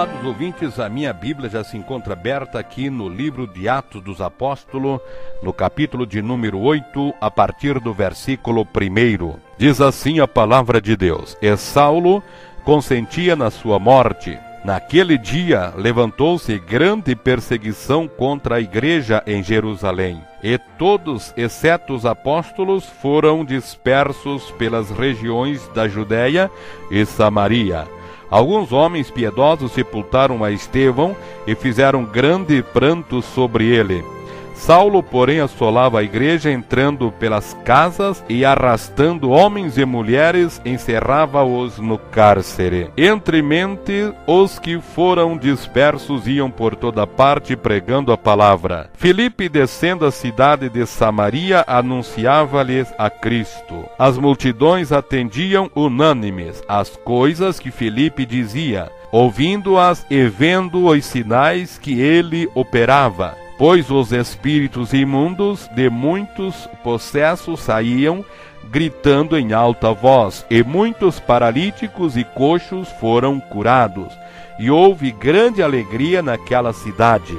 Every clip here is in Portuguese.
Amados ouvintes, a minha Bíblia já se encontra aberta aqui no livro de Atos dos Apóstolos, no capítulo de número 8, a partir do versículo 1. Diz assim a palavra de Deus: E Saulo consentia na sua morte. Naquele dia levantou-se grande perseguição contra a igreja em Jerusalém, e todos, exceto os apóstolos, foram dispersos pelas regiões da Judéia e Samaria. Alguns homens piedosos sepultaram a Estevão e fizeram grande pranto sobre ele. Saulo, porém, assolava a igreja, entrando pelas casas e arrastando homens e mulheres, encerrava-os no cárcere. Entremente, os que foram dispersos iam por toda parte pregando a palavra. Filipe, descendo a cidade de Samaria, anunciava-lhes a Cristo. As multidões atendiam unânimes às coisas que Filipe dizia, ouvindo-as e vendo os sinais que ele operava. Pois os espíritos imundos de muitos possessos saíam, gritando em alta voz, e muitos paralíticos e coxos foram curados, e houve grande alegria naquela cidade.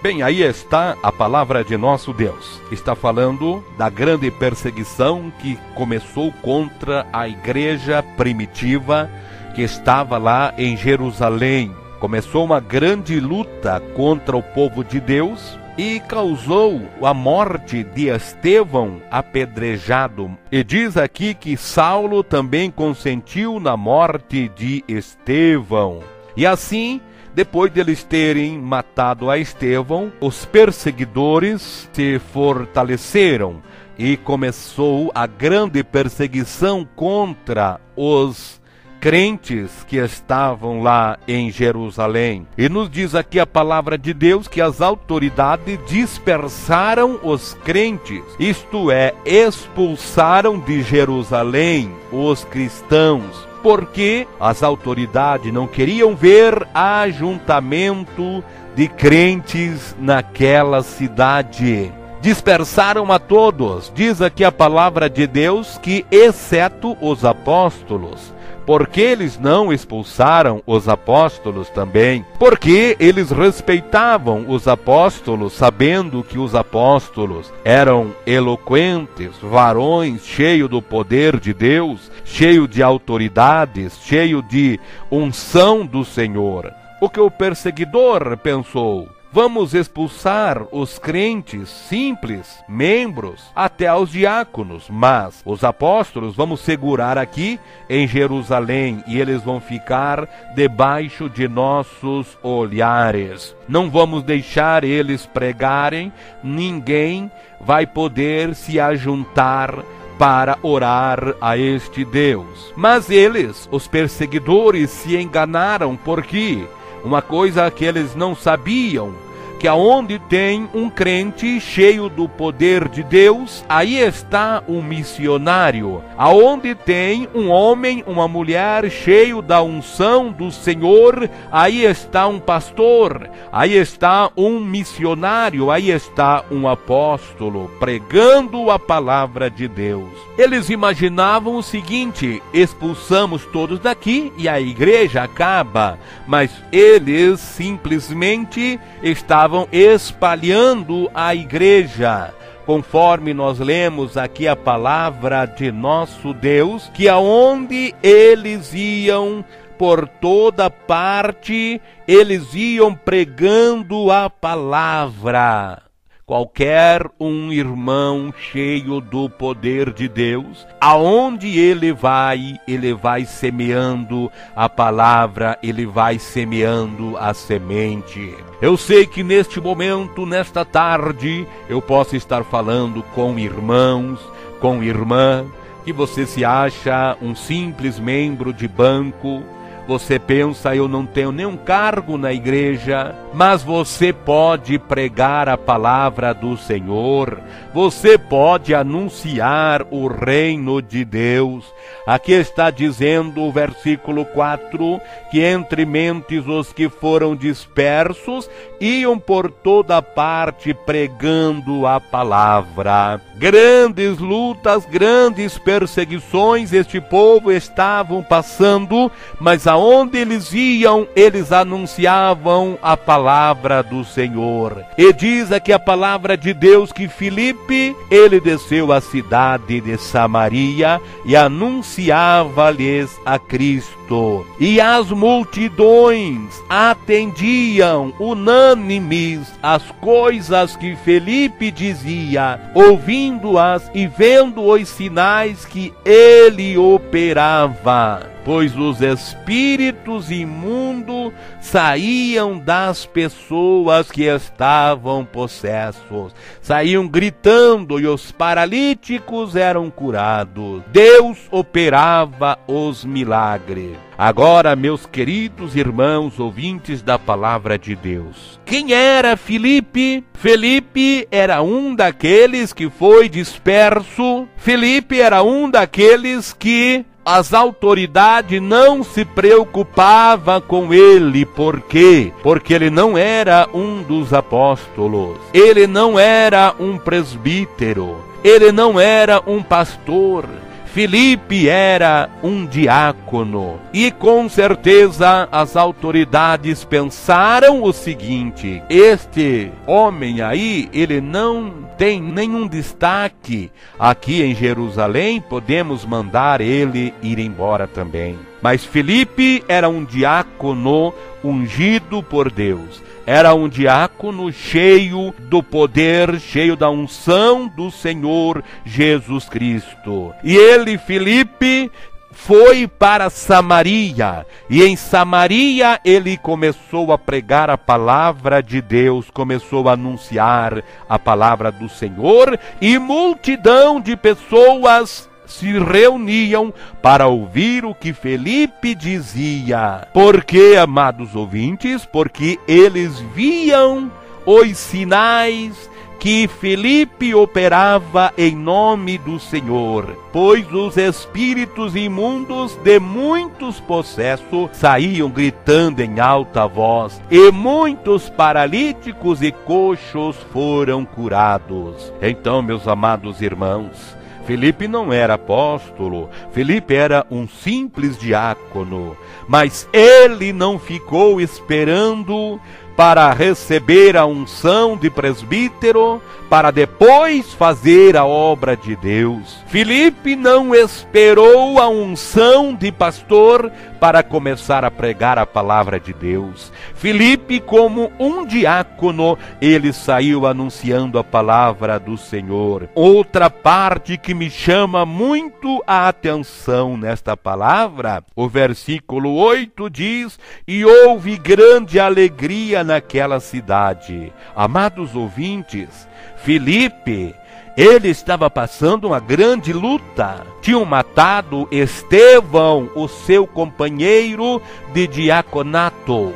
Bem, aí está a palavra de nosso Deus. Está falando da grande perseguição que começou contra a igreja primitiva que estava lá em Jerusalém. Começou uma grande luta contra o povo de Deus e causou a morte de Estevão apedrejado. E diz aqui que Saulo também consentiu na morte de Estevão. E assim, depois deles terem matado a Estevão, os perseguidores se fortaleceram e começou a grande perseguição contra os crentes que estavam lá em Jerusalém. E nos diz aqui a palavra de Deus que as autoridades dispersaram os crentes, isto é, expulsaram de Jerusalém os cristãos, porque as autoridades não queriam ver ajuntamento de crentes naquela cidade. Dispersaram a todos. Diz aqui a palavra de Deus que exceto os apóstolos. Por que eles não expulsaram os apóstolos também? Porque eles respeitavam os apóstolos, sabendo que os apóstolos eram eloquentes, varões cheios do poder de Deus, cheios de autoridades, cheios de unção do Senhor. O que o perseguidor pensou? Vamos expulsar os crentes simples, membros, até os diáconos, mas os apóstolos vamos segurar aqui em Jerusalém e eles vão ficar debaixo de nossos olhares. Não vamos deixar eles pregarem, ninguém vai poder se ajuntar para orar a este Deus. Mas eles, os perseguidores, se enganaram, porque uma coisa que eles não sabiam, que aonde tem um crente cheio do poder de Deus, aí está um missionário. Aonde tem um homem, uma mulher cheio da unção do Senhor, aí está um pastor, aí está um missionário, aí está um apóstolo, pregando a palavra de Deus. Eles imaginavam o seguinte: expulsamos todos daqui e a igreja acaba, mas eles simplesmente estavam espalhando a igreja. Conforme nós lemos aqui a palavra de nosso Deus, que aonde eles iam, por toda parte, eles iam pregando a palavra. Qualquer um irmão cheio do poder de Deus, aonde ele vai semeando a palavra, ele vai semeando a semente. Eu sei que neste momento, nesta tarde, eu posso estar falando com irmãos, com irmã, que você se acha um simples membro de banco, Você pensa, eu não tenho nenhum cargo na igreja, mas você pode pregar a palavra do Senhor, você pode anunciar o reino de Deus. Aqui está dizendo o versículo 4, que entre mentes os que foram dispersos iam por toda parte pregando a palavra. Grandes lutas, grandes perseguições este povo estavam passando, mas aonde eles iam, eles anunciavam a palavra do Senhor. E diz aqui a palavra de Deus que Filipe, ele desceu à cidade de Samaria e anunciava-lhes a Cristo. E as multidões atendiam unânimes às coisas que Filipe dizia, ouvindo-as e vendo os sinais que ele operava. Pois os espíritos imundos saíam das pessoas que estavam possessos, saíam gritando e os paralíticos eram curados. Deus operava os milagres. Agora, meus queridos irmãos ouvintes da palavra de Deus, quem era Filipe? Filipe era um daqueles que foi disperso. Filipe era um daqueles que as autoridades não se preocupavam com ele. Por quê? Porque ele não era um dos apóstolos, ele não era um presbítero, ele não era um pastor. Filipe era um diácono. E com certeza as autoridades pensaram o seguinte: este homem aí, ele não tem nenhum destaque aqui em Jerusalém, podemos mandar ele ir embora também. Mas Filipe era um diácono ungido por Deus. Era um diácono cheio do poder, cheio da unção do Senhor Jesus Cristo. E ele, Filipe, foi para Samaria, e em Samaria ele começou a pregar a palavra de Deus, começou a anunciar a palavra do Senhor, e multidão de pessoas se reuniam para ouvir o que Filipe dizia. Por quê, amados ouvintes? Porque eles viam os sinais que Filipe operava em nome do Senhor, pois os espíritos imundos de muitos possessos saíam gritando em alta voz, e muitos paralíticos e coxos foram curados. Então, meus amados irmãos, Filipe não era apóstolo, Filipe era um simples diácono, mas ele não ficou esperando para receber a unção de presbítero, para depois fazer a obra de Deus. Filipe não esperou a unção de pastor para começar a pregar a palavra de Deus. Filipe, como um diácono, ele saiu anunciando a palavra do Senhor. Outra parte que me chama muito a atenção nesta palavra, o versículo 8 diz: e houve grande alegria naquela cidade. Amados ouvintes, Filipe, ele estava passando uma grande luta. Tinham matado Estevão, o seu companheiro de diaconato.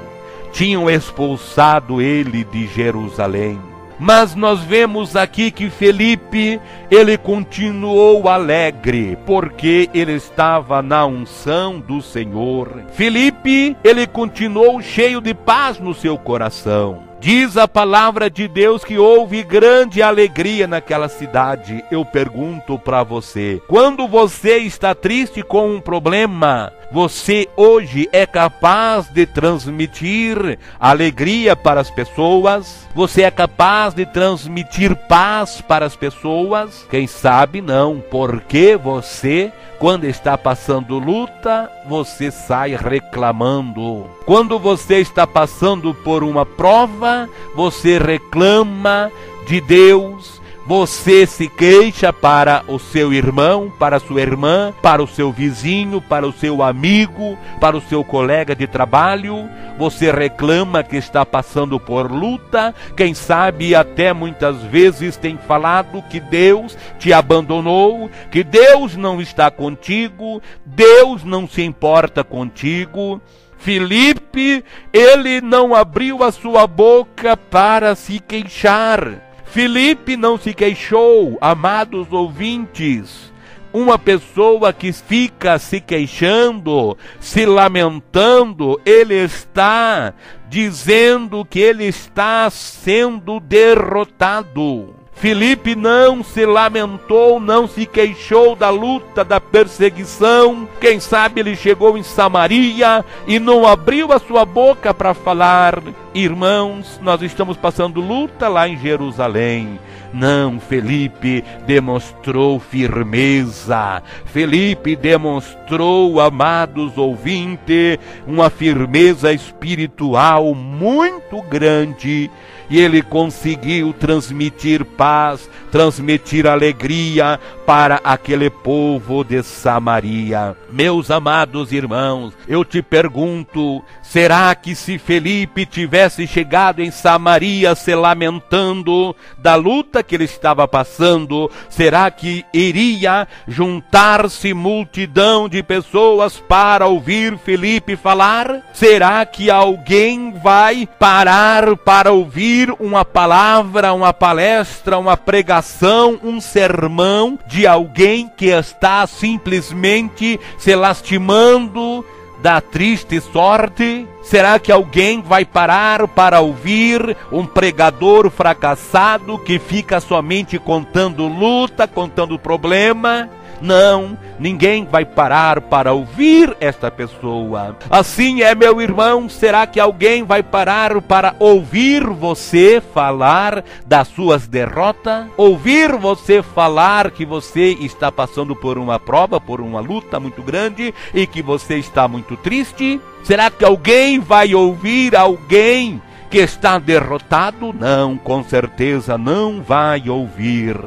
Tinham expulsado ele de Jerusalém. Mas nós vemos aqui que Filipe, ele continuou alegre, porque ele estava na unção do Senhor. Filipe, ele continuou cheio de paz no seu coração. Diz a palavra de Deus que houve grande alegria naquela cidade. Eu pergunto para você, quando você está triste com um problema, você hoje é capaz de transmitir alegria para as pessoas? Você é capaz de transmitir paz para as pessoas? Quem sabe não, porque você, quando está passando luta, você sai reclamando. Quando você está passando por uma prova, você reclama de Deus. Você se queixa para o seu irmão, para a sua irmã, para o seu vizinho, para o seu amigo, para o seu colega de trabalho. Você reclama que está passando por luta. Quem sabe até muitas vezes tem falado que Deus te abandonou, que Deus não está contigo, Deus não se importa contigo. Filipe, ele não abriu a sua boca para se queixar. Filipe não se queixou, amados ouvintes. Uma pessoa que fica se queixando, se lamentando, ele está dizendo que ele está sendo derrotado. Filipe não se lamentou, não se queixou da luta, da perseguição. Quem sabe ele chegou em Samaria e não abriu a sua boca para falar: irmãos, nós estamos passando luta lá em Jerusalém. Não, Filipe demonstrou firmeza. Filipe demonstrou, amados ouvintes, uma firmeza espiritual muito grande. E ele conseguiu transmitir paz, transmitir alegria para aquele povo de Samaria. Meus amados irmãos, eu te pergunto, será que se Filipe tivesse chegado em Samaria se lamentando da luta que ele estava passando, será que iria juntar-se multidão de pessoas para ouvir Filipe falar? Será que alguém vai parar para ouvir uma palavra, uma palestra, uma pregação, um sermão de alguém que está simplesmente se lastimando da triste sorte? Será que alguém vai parar para ouvir um pregador fracassado que fica somente contando luta, contando problema? Não, ninguém vai parar para ouvir esta pessoa. Assim é, meu irmão, será que alguém vai parar para ouvir você falar das suas derrotas? Ouvir você falar que você está passando por uma prova, por uma luta muito grande e que você está muito triste? Será que alguém vai ouvir alguém que está derrotado? Não, com certeza não vai ouvir.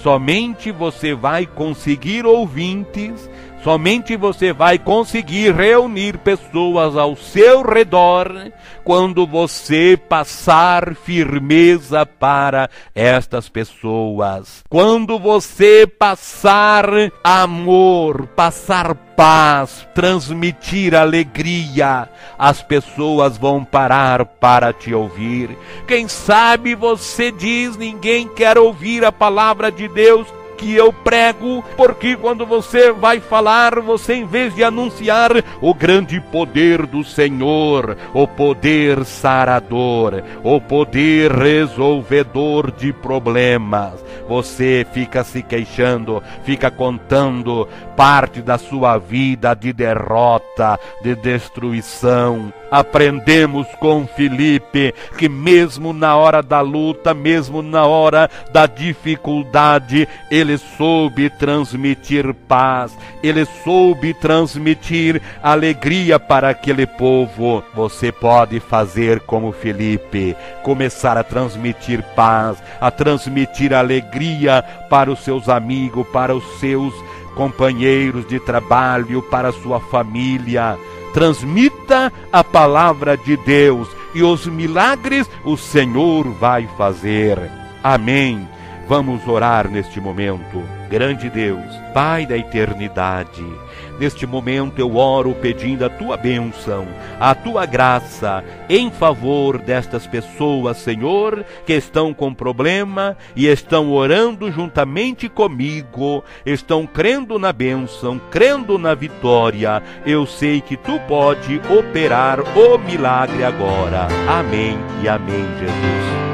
Somente você vai conseguir ouvintes, somente você vai conseguir reunir pessoas ao seu redor quando você passar firmeza para estas pessoas. Quando você passar amor, passar paz, transmitir alegria, as pessoas vão parar para te ouvir. Quem sabe você diz: ninguém quer ouvir a palavra de Deus que eu prego, porque quando você vai falar, você, em vez de anunciar o grande poder do Senhor, o poder sarador, o poder resolvedor de problemas, você fica se queixando, fica contando parte da sua vida de derrota, de destruição. Aprendemos com Filipe que mesmo na hora da luta, mesmo na hora da dificuldade, ele soube transmitir paz, ele soube transmitir alegria para aquele povo. Você pode fazer como Filipe, começar a transmitir paz, a transmitir alegria para os seus amigos, para os seus companheiros de trabalho, para a sua família. Transmita a palavra de Deus e os milagres o Senhor vai fazer. Amém. Vamos orar neste momento. Grande Deus, Pai da eternidade, neste momento eu oro pedindo a Tua bênção, a Tua graça em favor destas pessoas, Senhor, que estão com problema e estão orando juntamente comigo, estão crendo na bênção, crendo na vitória. Eu sei que Tu pode operar o milagre agora. Amém e amém, Jesus.